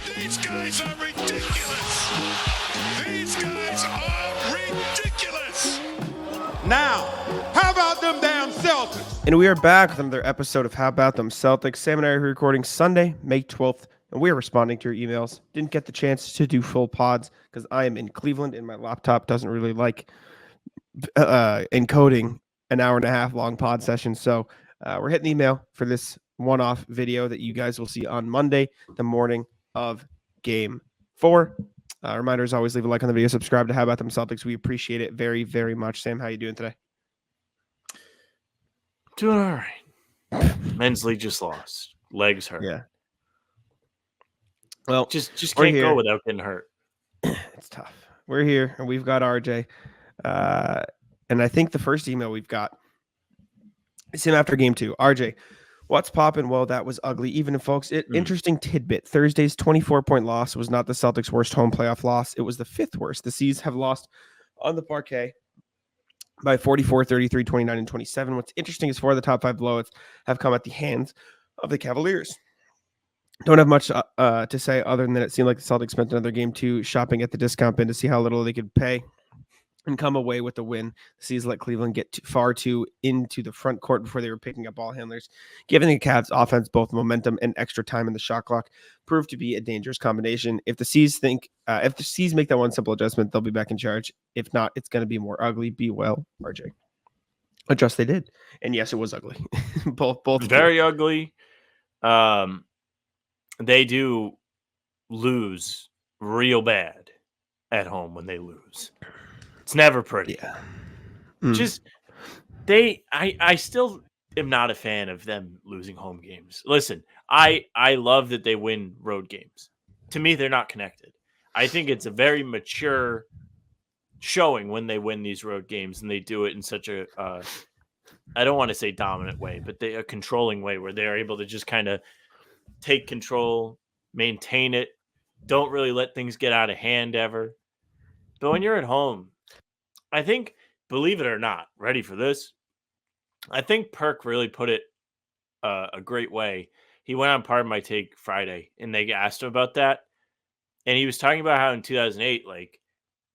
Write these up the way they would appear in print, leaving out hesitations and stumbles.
These guys are ridiculous. These guys are ridiculous. Now, how about them damn Celtics? And we are back with another episode of How About Them Celtics. Sam and I are recording Sunday, May 12th, and we are responding to your emails. Didn't get the chance to do full pods because I am in Cleveland and my laptop doesn't really like encoding an hour and a half long pod session. So we're hitting the email for this one-off video that you guys will see on Monday, the morning of Game 4. Reminder, as always, leave a like on the video, subscribe to How About Them Celtics. We appreciate it very, very much. Sam, how you doing today? Doing all right. Men's league just lost. Legs hurt. Yeah. Well, just can't here. go without getting hurt. It's tough. We're here, and we've got RJ. And I think the first email we've got is him after Game 2. RJ, what's poppin'? Well, that was ugly. Even folks, interesting tidbit. Thursday's 24-point loss was not the Celtics' worst home playoff loss. It was the 5th worst. The C's have lost on the parquet by 44, 33, 29, and 27. What's interesting is 4 of the top 5 blowouts have come at the hands of the Cavaliers. Don't have much to say other than that it seemed like the Celtics spent another Game 2 shopping at the discount bin to see how little they could pay and come away with the win. The C's let Cleveland get far too into the front court before they were picking up ball handlers, giving the Cavs offense both momentum and extra time in the shot clock. Proved to be a dangerous combination. If the C's make that one simple adjustment, they'll be back in charge. If not, it's going to be more ugly. Be well, RJ. Adjust they did, and yes, it was ugly. both very ugly. They do lose real bad at home when they lose. It's never pretty. Yeah. I still am not a fan of them losing home games. Listen, I love that they win road games. To me, they're not connected. I think it's a very mature showing when they win these road games, and they do it in such a I don't want to say dominant way, but a controlling way where they're able to just kind of take control, maintain it, don't really let things get out of hand ever. But when you're at home, I think, believe it or not, ready for this? I think Perk really put it a great way. He went on Pardon My Take Friday, and they asked him about that. And he was talking about how in 2008, like,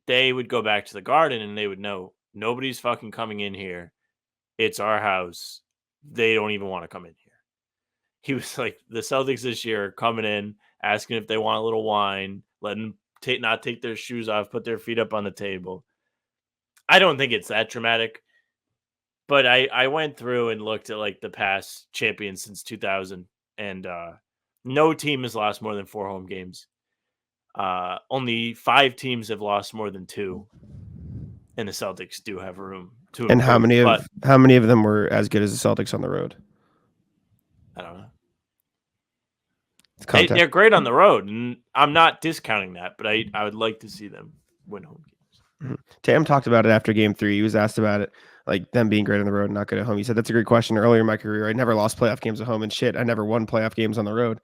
they would go back to the Garden and they would know nobody's fucking coming in here. It's our house. They don't even want to come in here. He was like, the Celtics this year are coming in, asking if they want a little wine, letting them not take their shoes off, put their feet up on the table. I don't think it's that dramatic, but I went through and looked at like the past champions since 2000, and no team has lost more than 4 home games. Only 5 teams have lost more than 2, and the Celtics do have room to. And how many of them were as good as the Celtics on the road? I don't know. They're great on the road, and I'm not discounting that, but I would like to see them win home games. Mm-hmm. Tam talked about it after Game 3. He was asked about it, like them being great on the road and not good at home. He said, that's a great question. Earlier in my career, I never lost playoff games at home, and shit, I never won playoff games on the road.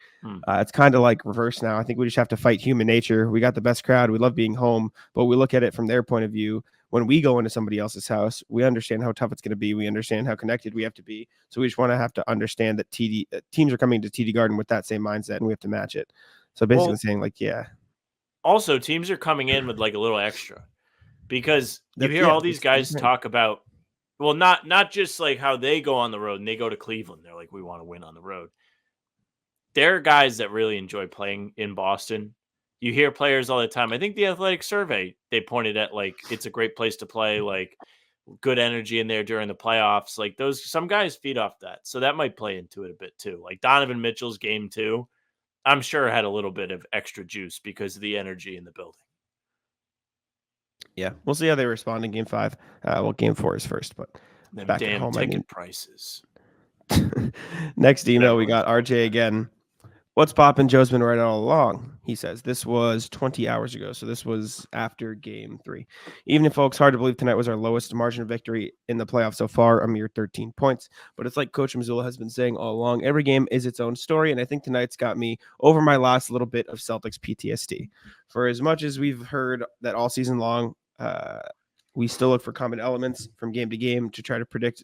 It's kind of like reverse now. I think we just have to fight human nature. We got the best crowd. We love being home, but we look at it from their point of view. When we go into somebody else's house, we understand how tough it's going to be. We understand how connected we have to be. So we just want to have to understand that teams are coming to TD Garden with that same mindset, and we have to match it. So basically saying like, yeah. Also, teams are coming in with like a little extra, because you hear all these guys talk about, well, not just like how they go on the road and they go to Cleveland. They're like, we want to win on the road. There are guys that really enjoy playing in Boston. You hear players all the time. I think the Athletic survey, they pointed at like, it's a great place to play, like good energy in there during the playoffs. Like some guys feed off that. So that might play into it a bit too. Like Donovan Mitchell's Game 2, I'm sure had a little bit of extra juice because of the energy in the building. Yeah, we'll see how they respond in Game 5. Well, Game 4 is first, but them back damn at home, ticket prices. Next email, we got RJ again. What's poppin'? Joe's been right all along. He says this was 20 hours ago, so this was after Game 3. Evening, folks. Hard to believe tonight was our lowest margin of victory in the playoffs so far, a mere 13 points. But it's like Coach Mazzulla has been saying all along, every game is its own story, and I think tonight's got me over my last little bit of Celtics PTSD. For as much as we've heard that all season long, we still look for common elements from game to game to try to predict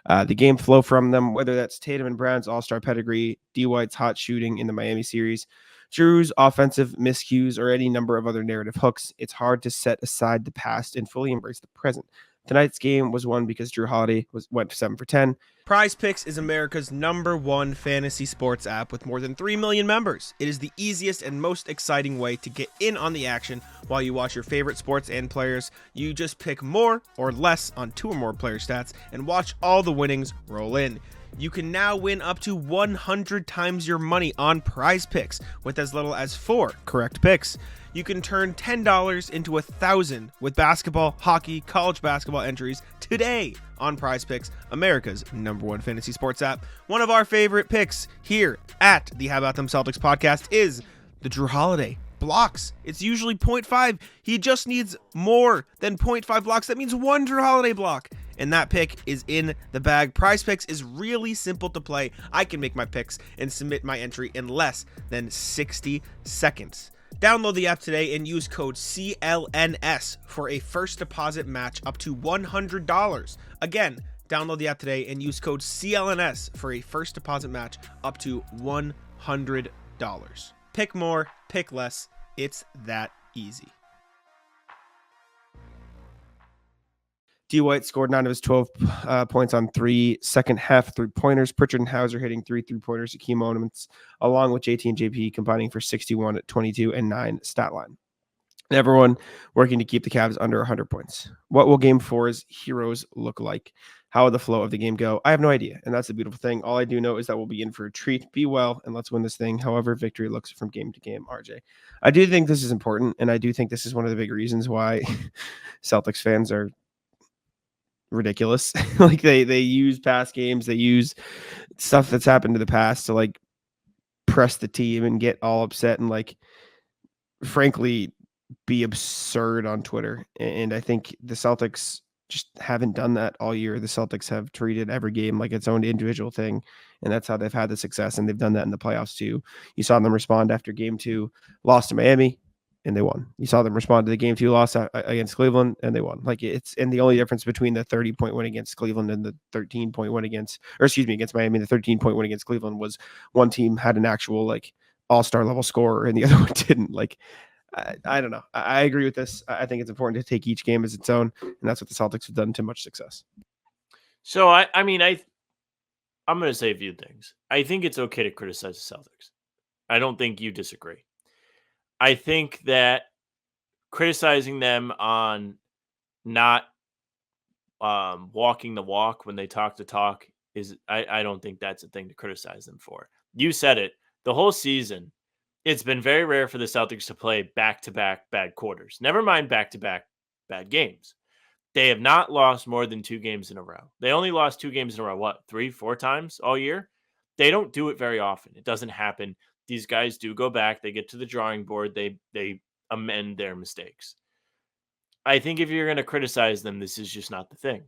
The game flow from them, whether that's Tatum and Brown's all-star pedigree, D. White's hot shooting in the Miami series, Drew's offensive miscues, or any number of other narrative hooks, it's hard to set aside the past and fully embrace the present. Tonight's game was won because Drew Holiday went 7 for 10. PrizePicks is America's #1 fantasy sports app with more than 3 million members. It is the easiest and most exciting way to get in on the action while you watch your favorite sports and players. You just pick more or less on 2 or more player stats and watch all the winnings roll in. You can now win up to 100 times your money on PrizePicks with as little as 4 correct picks. You can turn $10 into 1,000 with basketball, hockey, college basketball entries today on PrizePicks, America's #1 fantasy sports app. One of our favorite picks here at the How About Them Celtics podcast is the Drew Holiday blocks. It's usually 0.5. He just needs more than 0.5 blocks. That means 1 Drew Holiday block. And that pick is in the bag. PrizePicks is really simple to play. I can make my picks and submit my entry in less than 60 seconds. Download the app today and use code CLNS for a first deposit match up to $100. Again, download the app today and use code CLNS for a first deposit match up to $100. Pick more, pick less. It's that easy. D. White scored 9 of his 12 points on 3 second half 3-pointers. Pritchard and Hauser hitting 3 3-pointers at key moments, along with JT and JP combining for 61, 22, and 9 stat line. And everyone working to keep the Cavs under 100 points. What will Game 4's heroes look like? How will the flow of the game go? I have no idea, and that's the beautiful thing. All I do know is that we'll be in for a treat. Be well, and let's win this thing, however victory looks from game to game, RJ. I do think this is important, and I do think this is one of the big reasons why Celtics fans are ridiculous. Like they use past games, they use stuff that's happened to the past to like press the team and get all upset and like frankly be absurd on Twitter. And I think the Celtics just haven't done that all year. The Celtics have treated every game like its own individual thing, and that's how they've had the success, and they've done that in the playoffs too. You saw them respond after game 2 lost to Miami, and they won. You saw them respond to the game 2 loss against Cleveland, and they won. Like and the only difference between the 30-point win against Cleveland and the 13-point win against Miami, the 13-point win against Cleveland was one team had an actual like all-star level scorer and the other one didn't. Like, I don't know. I agree with this. I think it's important to take each game as its own, and that's what the Celtics have done to much success. So I'm going to say a few things. I think it's okay to criticize the Celtics. I don't think you disagree. I think that criticizing them on not walking the walk when they talk the talk is, I don't think that's a thing to criticize them for. You said it. The whole season, it's been very rare for the Celtics to play back-to-back bad quarters. Never mind back-to-back bad games. They have not lost more than 2 games in a row. They only lost 2 games in a row, 3-4 times all year? They don't do it very often. It doesn't happen. These guys do go back. They get to the drawing board. They amend their mistakes. I think if you're going to criticize them, this is just not the thing.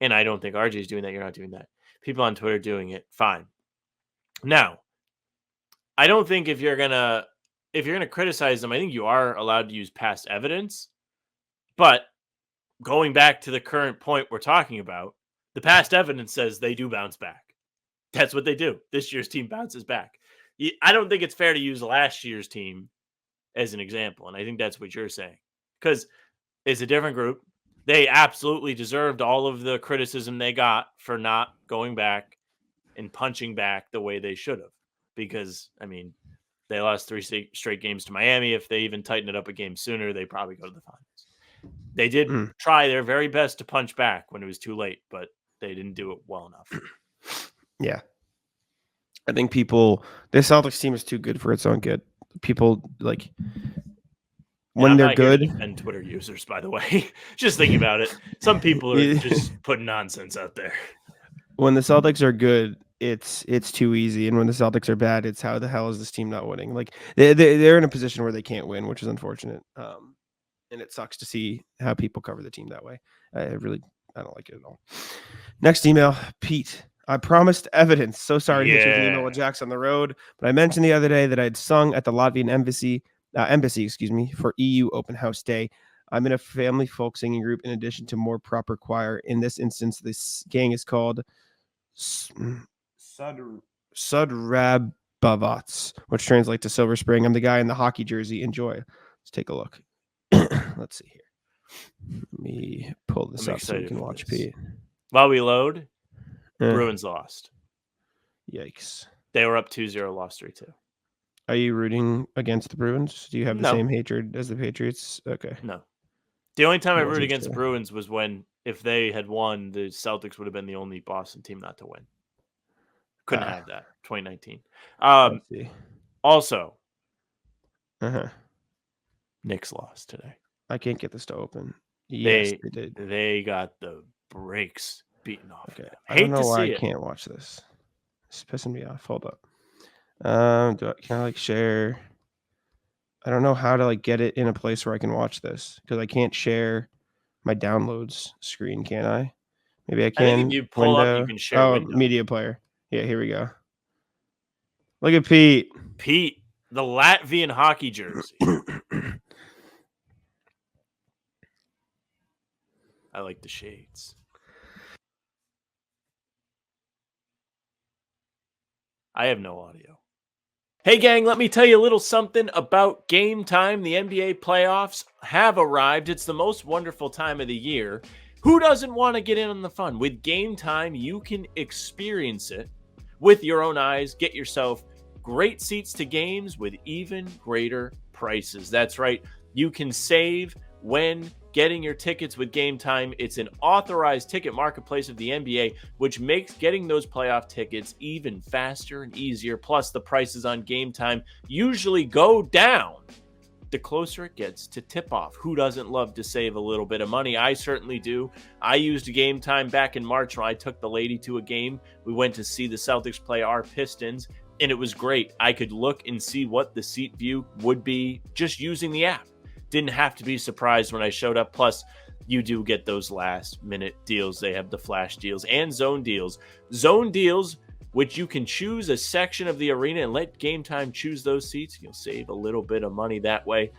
And I don't think RJ is doing that. You're not doing that. People on Twitter doing it. Fine. Now, I don't think if you're going to criticize them, I think you are allowed to use past evidence. But going back to the current point we're talking about, the past evidence says they do bounce back. That's what they do. This year's team bounces back. I don't think it's fair to use last year's team as an example. And I think that's what you're saying. Because it's a different group. They absolutely deserved all of the criticism they got for not going back and punching back the way they should have. Because, they lost 3 straight games to Miami. If they even tighten it up a game sooner, they probably go to the finals. They did try their very best to punch back when it was too late, but they didn't do it well enough. Yeah. I think the Celtics team is too good for its own good. People like when they're good. And Twitter users, by the way, just thinking about it, some people are just putting nonsense out there. When the Celtics are good, it's too easy, and when the Celtics are bad, it's how the hell is this team not winning? Like they're in a position where they can't win, which is unfortunate. And it sucks to see how people cover the team that way. I don't like it at all. Next email, Pete. I promised evidence. So sorry to hit you with an email with Jack's on the road, but I mentioned the other day that I'd sung at the Latvian embassy, for EU Open House Day. I'm in a family folk singing group in addition to more proper choir. In this instance, this gang is called Sudrabavats, which translates to Silver Spring. I'm the guy in the hockey jersey. Enjoy. Let's take a look. Let's see here. Let me pull this I'm up so we excited can for watch this. Pete. While we load, Eh, Bruins lost. Yikes. They were up 2-0, lost 3-2. Are you rooting against the Bruins? Do you have the No. same hatred as the Patriots? Okay. No. The only time I root Wasn't against the sure. Bruins was when, if they had won, the Celtics would have been the only Boston team not to win. Couldn't have that. 2019. I see. Also, Uh-huh. Knicks lost today. I can't get this to open. Yes, they did. They got the brakes beaten off. Okay. Them. I don't Hate know to why see I it. can't watch this. It's pissing me off. Hold up. Can I like share? I don't know how to like get it in a place where I can watch this because I can't share my downloads screen, can I? Maybe I can. I think if you pull up, you can share window. Media player. Yeah, here we go. Look at Pete. Pete, the Latvian hockey jersey. I like the shades. I have no audio. Hey, gang, let me tell you a little something about Game Time. The NBA playoffs have arrived. It's the most wonderful time of the year. Who doesn't want to get in on the fun? With Game Time, you can experience it with your own eyes. Get yourself great seats to games with even greater prices. That's right. You can save when getting your tickets with Game Time. It's an authorized ticket marketplace of the NBA, which makes getting those playoff tickets even faster and easier. Plus, the prices on Game Time usually go down the closer it gets to tip-off. Who doesn't love to save a little bit of money? I certainly do. I used Game Time back in March when I took the lady to a game. We went to see the Celtics play our Pistons, and it was great. I could look and see what the seat view would be just using the app. Didn't have to be surprised when I showed up. Plus, you do get those last-minute deals. They have the flash deals and zone deals. Zone deals, which you can choose a section of the arena and let Game Time choose those seats. You'll save a little bit of money that way.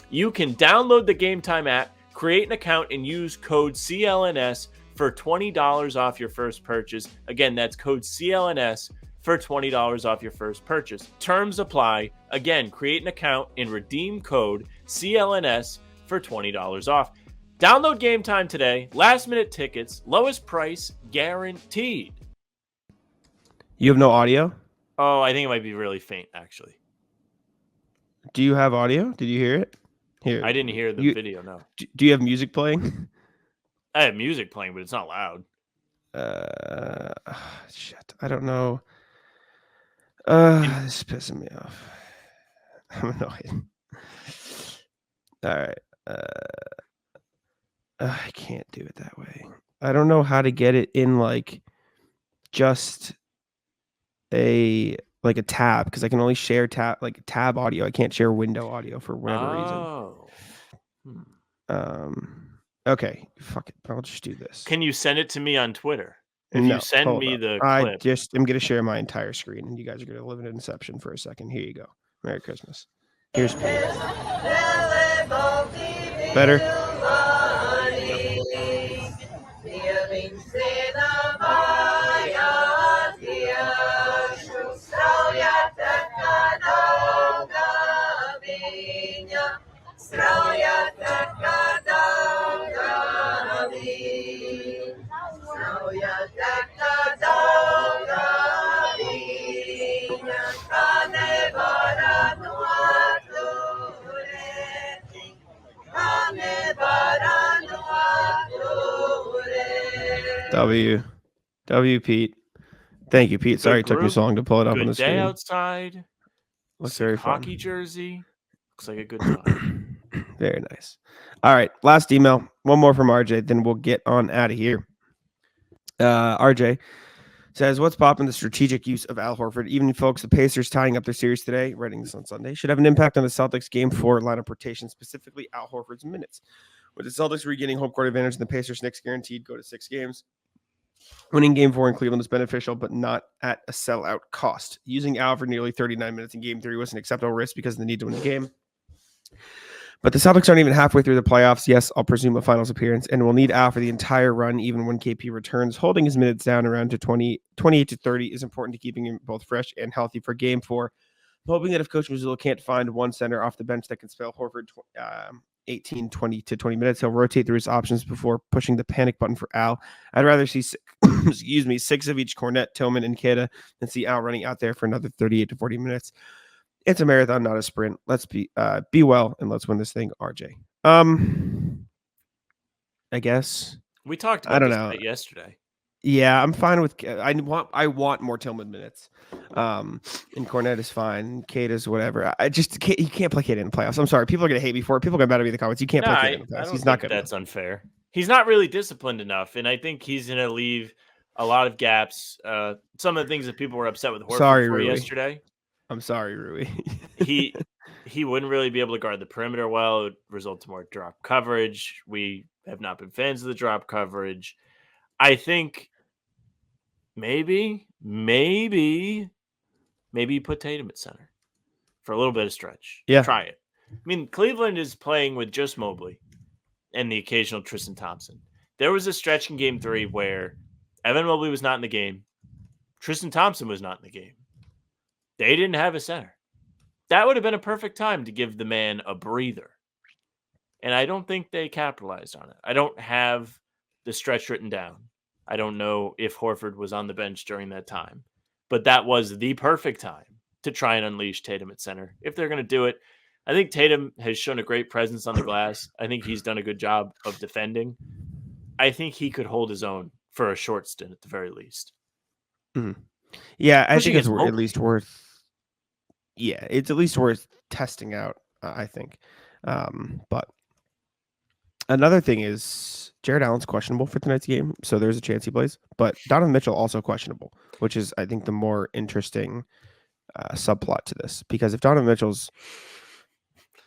You can download the Game Time app, create an account, and use code CLNS for $20 off your first purchase. Again, that's code CLNS for $20 off your first purchase. Terms apply. Again, create an account and redeem code CLNS for $20 off. Download Game Time today. Last minute tickets, lowest price guaranteed. You have no audio? Oh, I think it might be really faint, actually. Do you have audio? Did you hear it? Here. I didn't hear the video, no. Do you have music playing? I have music playing, but it's not loud. Shit. I don't know. This is pissing me off. I'm annoyed. All right. I can't do it that way. I don't know how to get it in like just a tab because I can only share tab audio. I can't share window audio for whatever reason. Okay, fuck it. I'll just do this. Can you send it to me on Twitter? If you send me the clip. I'm going to share my entire screen, and you guys are going to live in Inception for a second. Here you go. Merry Christmas. Here's Pete. Better? W, Pete. Thank you, Pete. Sorry it took me so long to pull it up on the screen. Good day outside. Looks very fun. Hockey jersey. Looks like a good time. Very nice. All right, last email. One more from RJ, then we'll get on out of here. RJ says, what's popping? The strategic use of Al Horford. Even folks, the Pacers tying up their series today, writing this on Sunday, should have an impact on the Celtics Game 4 lineup rotation, specifically Al Horford's minutes. With the Celtics regaining home court advantage and the Pacers next guaranteed go to 6 games, winning Game 4 in Cleveland is beneficial, but not at a sellout cost. Using Al for nearly 39 minutes in Game 3 was an acceptable risk because of the need to win the game. But the Celtics aren't even halfway through the playoffs. Yes, I'll presume a finals appearance, and we'll need Al for the entire run, even when KP returns. Holding his minutes down around to 28 to 30 is important to keeping him both fresh and healthy for Game 4. I'm hoping that if Coach Mazzulla can't find one center off the bench that can spell Horford 18, 20 to 20 minutes, he'll rotate through his options before pushing the panic button for Al. I'd rather see, 6 of each Cornette, Tillman, and Queta than see Al running out there for another 38 to 40 minutes. It's a marathon, not a sprint. Let's be well, and let's win this thing, RJ. I guess We talked about this a bit yesterday. Yeah, I'm fine with. I want more Tillman minutes. And Cornette is fine. Kate is whatever. You can't play Kate in the playoffs. I'm sorry, people are gonna hate me for it. People are gonna mad at me in the comments. You can't play Kate in the playoffs. He's not good. That's unfair. He's not really disciplined enough, and I think he's gonna leave a lot of gaps. Some of the things that people were upset with Horford for yesterday. I'm sorry, Rui. he wouldn't really be able to guard the perimeter well. It would result in more drop coverage. We have not been fans of the drop coverage. I think maybe you put Tatum at center for a little bit of stretch. Yeah. Try it. I mean, Cleveland is playing with just Mobley and the occasional Tristan Thompson. There was a stretch in Game 3 where Evan Mobley was not in the game. Tristan Thompson was not in the game. They didn't have a center. That would have been a perfect time to give the man a breather. And I don't think they capitalized on it. I don't have the stretch written down. I don't know if Horford was on the bench during that time. But that was the perfect time to try and unleash Tatum at center. If they're going to do it, I think Tatum has shown a great presence on the glass. I think he's done a good job of defending. I think he could hold his own for a short stint at the very least. Mm-hmm. Yeah, I think it's at least worth. Yeah, it's at least worth testing out, I think. But another thing is Jared Allen's questionable for tonight's game, so there's a chance he plays. But Donovan Mitchell also questionable, which is, I think, the more interesting subplot to this. Because if Donovan Mitchell's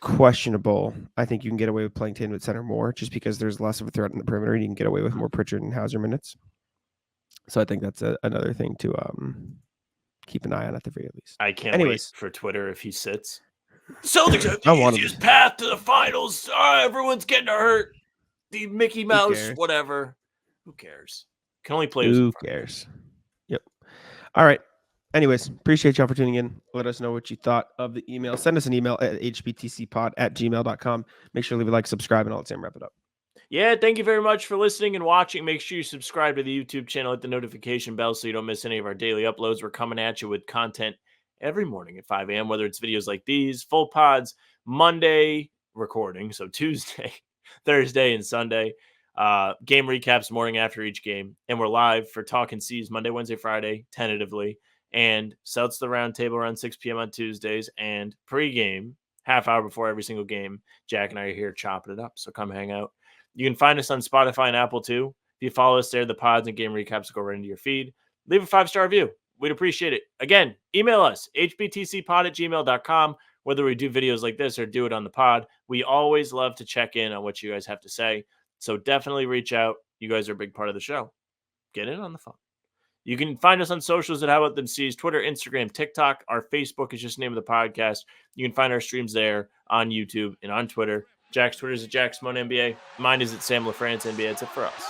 questionable, I think you can get away with playing Tatum at center more, just because there's less of a threat in the perimeter, and you can get away with more Pritchard and Hauser minutes. So I think that's another thing to keep an eye on at the very least. I can't wait for Twitter if he sits. Celtics have the easiest path to the finals. Everyone's getting hurt. The Mickey Mouse, whatever. Who cares? Can only play. Who cares? Yep. All right. Anyways, appreciate y'all for tuning in. Let us know what you thought of the email. Send us an email at hbtcpod@gmail.com. Make sure to leave a like, subscribe, and all that. Sam, wrap it up. Yeah, thank you very much for listening and watching. Make sure you subscribe to the YouTube channel, hit the notification bell so you don't miss any of our daily uploads. We're coming at you with content every morning at 5 a.m., whether it's videos like these, full pods, Monday recording, so Tuesday, Thursday, and Sunday. Game recaps morning after each game. And we're live for Talking C's Monday, Wednesday, Friday, tentatively. And Celtics the Roundtable around 6 p.m. on Tuesdays. And pregame, half hour before every single game, Jack and I are here chopping it up. So come hang out. You can find us on Spotify and Apple too. If you follow us there, the pods and game recaps will go right into your feed. Leave a 5-star review. We'd appreciate it. Again, email us, hbtcpod@gmail.com. Whether we do videos like this or do it on the pod, we always love to check in on what you guys have to say. So definitely reach out. You guys are a big part of the show. Get in on the phone. You can find us on socials at How About Them C's, Twitter, Instagram, TikTok. Our Facebook is just the name of the podcast. You can find our streams there on YouTube and on Twitter. Jack's Twitter is at JackSimoneNBA. Mine is at Sam LaFrance NBA. That's it for us.